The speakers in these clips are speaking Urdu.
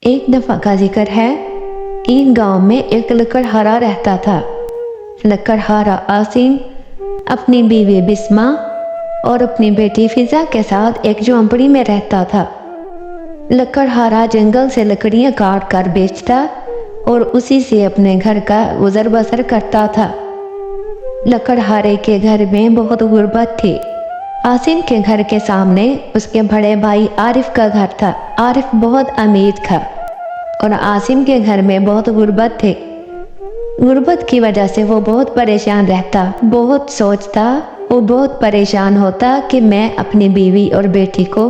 ایک دفعہ کا ذکر ہے، ایک گاؤں میں ایک لکڑہارا رہتا تھا۔ لکڑہارا عاصم اپنی بیوی بسمہ اور اپنی بیٹی فضا کے ساتھ ایک جھونپڑی میں رہتا تھا۔ لکڑہارا جنگل سے لکڑیاں کاٹ کر بیچتا اور اسی سے اپنے گھر کا گزر بسر کرتا تھا۔ لکڑہارے کے گھر میں بہت غربت تھی۔ عاصم کے گھر کے سامنے اس کے بڑے بھائی عارف کا گھر تھا۔ عارف بہت امیر تھا اور عاصم کے گھر میں بہت غربت تھی۔ غربت کی وجہ سے وہ بہت پریشان رہتا، بہت سوچتا اور بہت پریشان ہوتا کہ میں اپنی بیوی اور بیٹی کو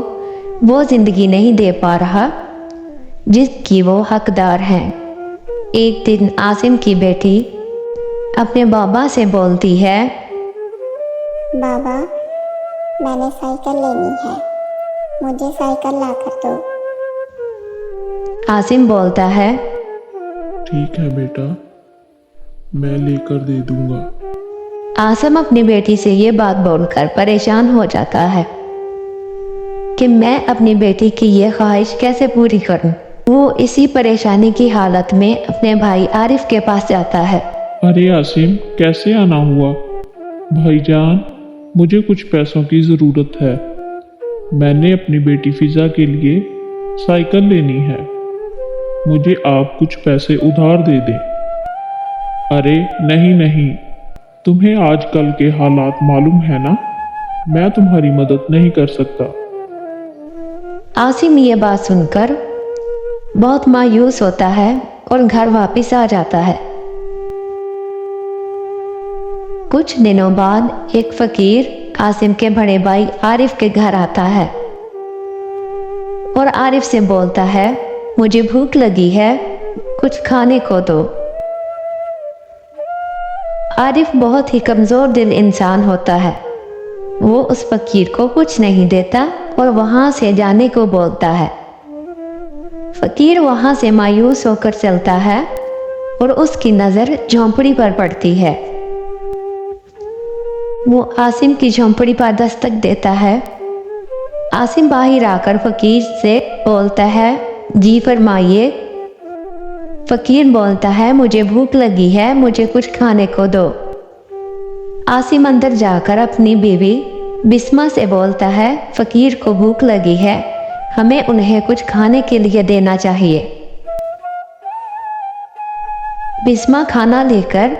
وہ زندگی نہیں دے پا رہا جس کی وہ حقدار ہیں۔ ایک دن عاصم کی بیٹی اپنے بابا سے بولتی ہے، بابا، میں نے سائیکل لینی ہے، مجھے سائیکل لا کر دو۔ عاصم بولتا ہے، ٹھیک ہے بیٹا، میں لے کر دے دوں گا۔ عاصم اپنی بیٹی سے یہ بات بول کر پریشان ہو جاتا ہے کہ میں اپنی بیٹی کی یہ خواہش کیسے پوری کروں۔ وہ اسی پریشانی کی حالت میں اپنے بھائی عارف کے پاس جاتا ہے۔ ارے عاصم، کیسے آنا ہوا؟ بھائی جان، مجھے کچھ پیسوں کی ضرورت ہے۔ میں نے اپنی بیٹی فضا کے لیے سائیکل لینی ہے، مجھے آپ کچھ پیسے ادھار دے دیں۔ ارے نہیں، تمہیں آج کل کے حالات معلوم ہے نا، میں تمہاری مدد نہیں کر سکتا۔ عاصم یہ بات سن کر بہت مایوس ہوتا ہے اور گھر واپس آ جاتا ہے۔ کچھ دنوں بعد ایک فقیر عاصم کے بڑے بھائی عارف کے گھر آتا ہے اور عارف سے بولتا ہے، مجھے بھوک لگی ہے، کچھ کھانے کو دو۔ عارف بہت ہی کمزور دل انسان ہوتا ہے، وہ اس فقیر کو کچھ نہیں دیتا اور وہاں سے جانے کو بولتا ہے۔ فقیر وہاں سے مایوس ہو کر چلتا ہے اور اس کی نظر جھونپڑی پر پڑتی ہے۔ وہ عاصم کی جھونپڑی پر دستک دیتا ہے۔ عاصم باہر آ کر فقیر سے بولتا ہے، جی فرمائیے۔ فقیر بولتا ہے، مجھے بھوک لگی ہے، مجھے کچھ کھانے کو دو۔ عاصم اندر جا کر اپنی بیوی بسمہ سے بولتا ہے، فقیر کو بھوک لگی ہے، ہمیں انہیں کچھ کھانے کے لیے دینا چاہیے۔ بسمہ کھانا لے کر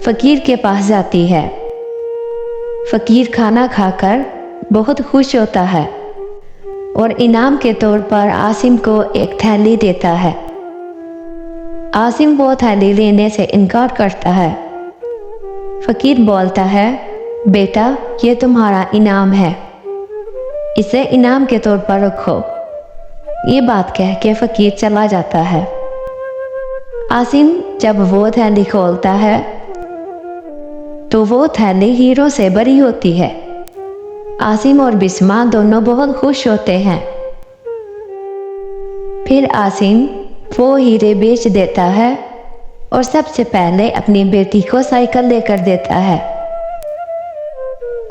فقیر کے پاس جاتی ہے۔ فقیر کھانا کھا کر بہت خوش ہوتا ہے اور انعام کے طور پر عاصم کو ایک تھیلی دیتا ہے۔ عاصم وہ تھیلی لینے سے انکار کرتا ہے۔ فقیر بولتا ہے، بیٹا، یہ تمہارا انعام ہے، اسے انعام کے طور پر رکھو۔ یہ بات کہہ کے فقیر چلا جاتا ہے۔ عاصم جب وہ تھیلی کھولتا ہے تو وہ تھیلی ہیروں سے بھری ہوتی ہے۔ عاصم اور بسمہ دونوں بہت خوش ہوتے ہیں۔ پھر عاصم وہ ہیرے بیچ دیتا ہے اور سب سے پہلے اپنی بیٹی کو سائیکل لے کر دیتا ہے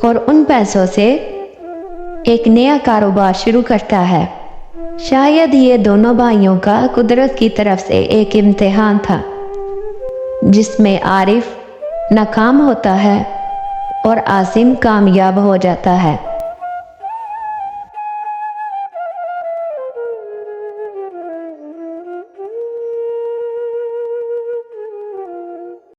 اور ان پیسوں سے ایک نیا کاروبار شروع کرتا ہے۔ شاید یہ دونوں بھائیوں کا قدرت کی طرف سے ایک امتحان تھا جس میں عارف ناکام ہوتا ہے اور عاصم کامیاب ہو جاتا ہے۔